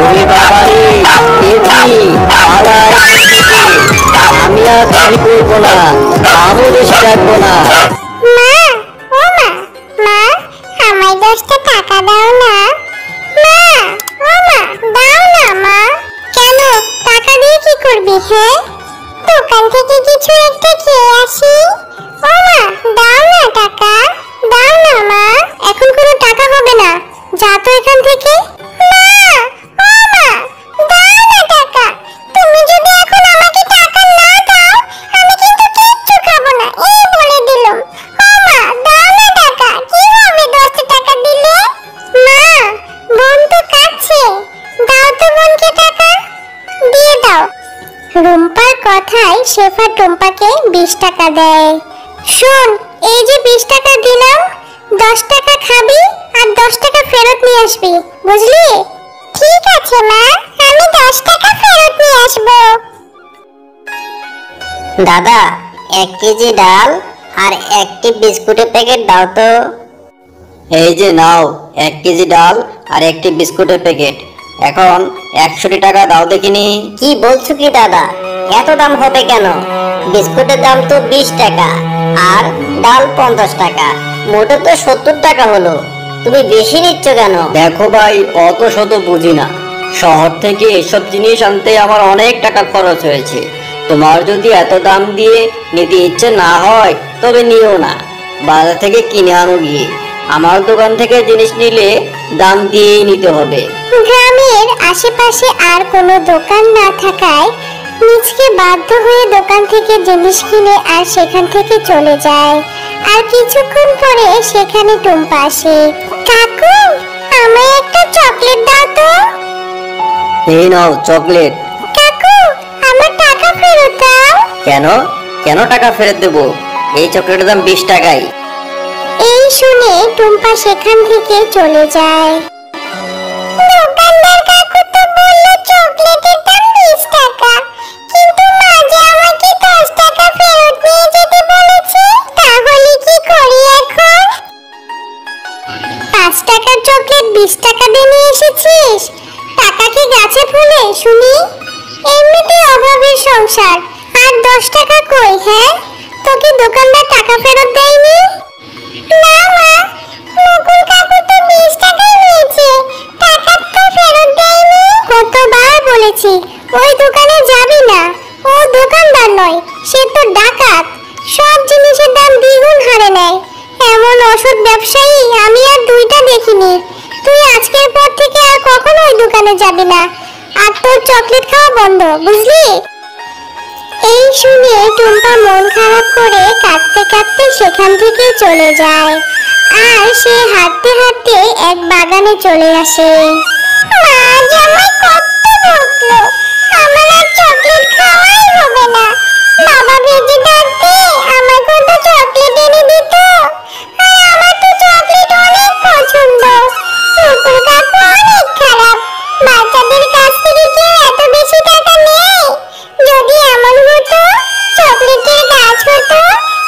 ওরে বাবারে, এ কি? আমি আর চুরি করবো না, আমিও বেশি রাখবো না। মা, ও মা, মা, আমায় 10টা টাকা দাও না। মা, ও মা, দাও না মা। কেন, টাকা দিয়ে কি করবি? হ্যাঁ, দোকান থেকে কিছু একটা খেয়ে আসি। ও মা, দাও না টাকা, দাও না মা। এখন কোনো টাকা হবে না, যা তো এখান থেকে। মা, ও মা, দাও না টাকা। তুমি যদি এখন আমাকে টাকা না দাও, আমি কিন্তু কিচ্ছু খাবো না, এই বলে দিলাম। ও মা, দাও না টাকা। কি হবে 10 টাকা দিলে? মা, বোন তো কাঁদছে, দাও তো বোনকে টাকা, দিয়ে দাও। রুম্পার কথায় শেফা টুম্পাকে 20 টাকা দেয়। শোন, এই যে 20 টাকা দিলাম, 10 টাকা খাবি আর 10 টাকা ফেরত নিয়ে আসবি, বুঝলি? ঠিক আছে মা, আমি 10 টাকা ফেরত নিয়ে আসবো। দাদা, 1 কেজি ডাল আর একটি বিস্কুটের প্যাকেট দাও তো। এই যে নাও, 1 কেজি ডাল আর একটি বিস্কুটের প্যাকেট। এখন 100 টাকা দাও দেখিনি। কি বলছো কি দাদা, এত দাম হবে কেন? বিস্কুটের দাম তো 20 টাকা আর ডাল 50 টাকা, মোটে তো 70 টাকা হলো। তুমি বেশি নিচ্ছ কেন? দেখো ভাই, অত শত বুঝি না। শহর থেকে এসব জিনিস আনতে আমার অনেক টাকা খরচ হয়েছে। তোমার যদি এত দাম দিয়ে নিতে ইচ্ছে না হয় তবে নিও না, বাজার থেকে কিনে আনো গিয়ে। আমার দোকান থেকে জিনিস নিলে দাম দিয়েই নিতে হবে। গ্রামের আশেপাশে আর কোনো দোকান না থাকায় নিজকে বাধ্য হয়ে দোকান থেকে জিনিস কিনে আর সেখান থেকে চলে যায়। আর কিছুক্ষণ পরে সেখানে টুম্পা আসে। কাকু, আমায় একটা চকলেট দাও তো। এই নাও চকলেট। কাকু, আমার টাকা ফেরত দাও। কেন কেন টাকা ফেরত দেবো? এই চকলেটের দাম 20 টাকাই। এই শুনে টুম্পা সেখান থেকে চলে যায়। দোকানদার কাকু তো বললো চকলেটের দাম 20 টাকা, কিন্তু মা যে আমাকে 10 টাকা ফেরত নিয়ে যেতে বলেছে। তাহলে কি করি এখন? 5 টাকার চকলেট 20 টাকা দিয়ে নিয়ে এসেছিস, টাকা কি গাছে ফলে শুনি? এমনিতে অভাবের সংসার, আর 10 টাকা কই? হ্যাঁ, তোকে দোকানদার টাকা ফেরত দেয়নি? না মা, মুকুল কাকু তো 20 টাকাই নিয়েছে, টাকা তো ফেরত দেয়নি। কতবার বলেছি ওই দোকানে যাবি না, ও দোকানদার নয়, সে তো ডাকাত। সব জিনিসের দাম দ্বিগুণ হারে নেয়। এমন অসৎ ব্যবসায়ী আমি আর 2টা দেখিনি। তুই আজকের পর থেকে আর কখনো ওই দোকানে যাবি না, আর তোর চকলেট খাওয়া বন্ধ, বুঝলি? এই শুনে টুম্পা মন খারাপ করে কাঁদতে কাঁদতে সেখান থেকে চলে যায়। আর সে হাঁটতে হাঁটতে এক বাগানে চলে আসে। মা জামাই কত বকলো, আমার আর চকলেট খাওয়াই হবে না। বাবা ভেজে থাকতে আমার কত চকলেট এনে দিত, আর আমার তো চকলেট অনেক পছন্দ। মুকুল কাকু অনেক খারাপ, বাচ্চাদের কাছ থেকে কেউ এত বেশি টাকা নেয়। যদি এমন হতো, চকলেটের গাছ হতো,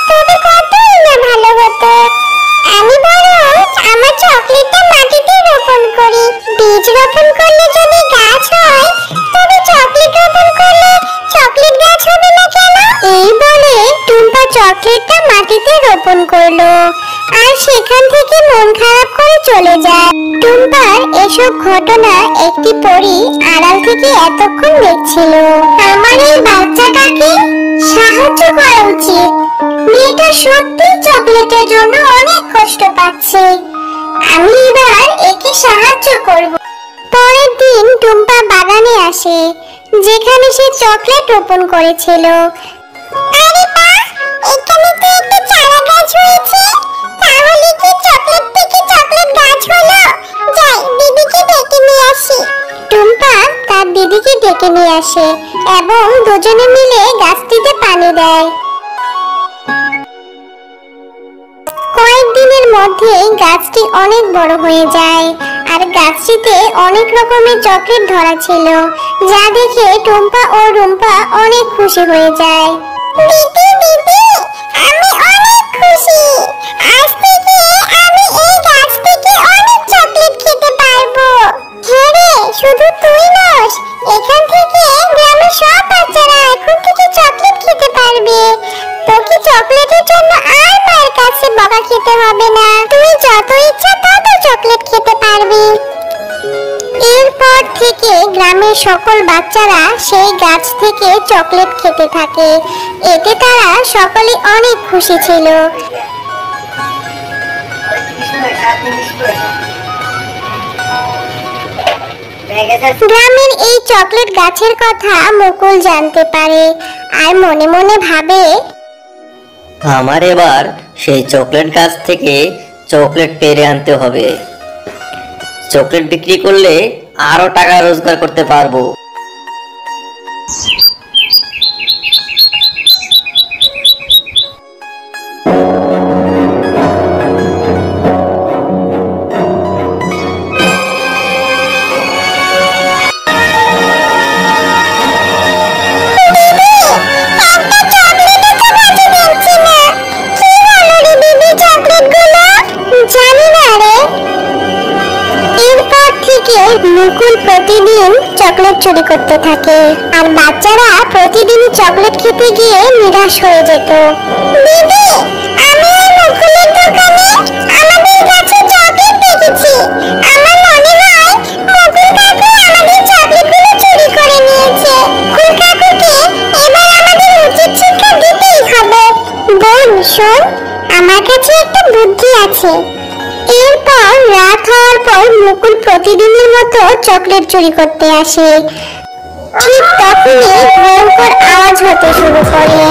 তবে কতই না ভালো হতো। আমি বরং আমার চকলেটটা মাটিতে রোপণ করি। বীজ রোপণ করলে যদি গাছ হয়, তবে চকলেট রোপণ করলে চকলেট গাছ হবে না কেন? এই বলে টুম্পা চকলেটটা মাটিতে রোপণ করলো, আর সেখান থেকে মন খারাপ করে চলে যায়। টুম্পার এসব ঘটনা একটি পরী আড়াল থেকে এতক্ষণ দেখছিল। আমার এই বাচ্চাটাকে সাহায্য করা উচিত, মেয়েটা সত্যি চকলেটের জন্য অনেক কষ্ট পাচ্ছে। আমি এবার একে সাহায্য করব। পরের দিন টুম্পা বাগানে আসে, যেখানে সে চকলেট রোপণ করেছিল। আরে বাহ, এখানে তো একটা চারা গাছ হয়েছে। তাহলে কি চকলেট থেকে চকলেট গাছ হলো? যাই, দিদিকে ডেকে নিয়ে আসি। টুম্পা তার দিদিকে ডেকে নিয়ে আসে এবং দুজনে মিলে গাছটিতে পানি দেয়। কয়েকদিনের মধ্যেই গাছটি অনেক বড় হয়ে যায়, আর গাছটিতে অনেক রকমের চকলেট ধরা ছিল, যা দেখে টুম্পা ও রুম্পা অনেক খুশি হয়ে যায়। দিদি দিদি, আমি অনেক খুশি। আজ থেকে আমি এই গাছ থেকে অনেক চকলেট খেতে পারবো। সকল বাচ্চারা সেই গাছ থেকে চকলেট খেতে থাকে। এতে তারা সকলে অনেক খুশি ছিল। গ্রামের এই চকলেট গাছের কথা মুকুল জানতে পারে আর মনে মনে ভাবে, আমার এবার সেই চকলেট গাছ থেকে চকলেট পেড়ে আনতে হবে। চকলেট বিক্রি করলে আরো টাকা রোজগার করতে পারবো। মুকুল প্রতিদিন চকলেট চুরি করতে থাকে আর বাচ্চারা প্রতিদিন চকলেট খেতে গিয়ে নিরাশ হয়ে যেত। দিদি, আমি এই মুকুলের দোকানে আমাদের কাছে চকলেট দেখেছি। আমার মনে হয় মুকুল কাকু আমাদের চকলেটগুলো চুরি করে নিয়েছে। মুকুল কাকুকে এবার আমাদের উচিত শিক্ষা দিতেই হবে। বোন শোন, আমার কাছে একটা বুদ্ধি আছে। এরপর রাত হওয়ার পর মুকুল প্রতিদিনের মতো চকলেট চুরি করতে আসে। ঠিক তখনই ভয়ঙ্কর আওয়াজ হতে শুরু করে।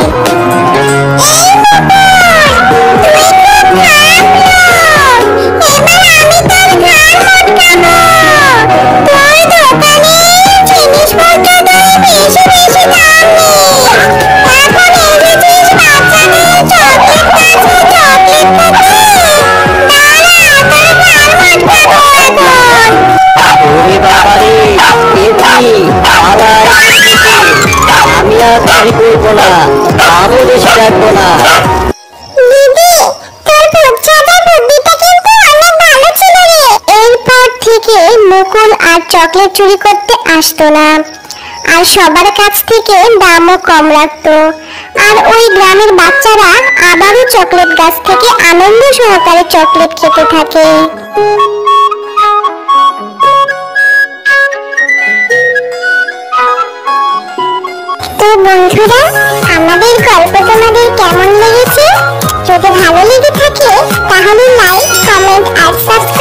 আমি আর চুরি করবো না, আমি বেশি রাখবো না। এরপর থেকে মুকুল আর চকলেট চুরি করতে আসতো না আর সবার কাছ থেকে দামও কম রাখতো। আর ওই গ্রামের বাচ্চারা আবারও চকলেট গাছ থেকে আনন্দ সহকারে চকলেট খেতে থাকে। তো বন্ধুরা, আমাদের গল্প তোমাদের কেমন লেগেছে? যদি ভালো লেগে থাকে তাহলে লাইক, কমেন্ট আর সাবস্ক্রাইব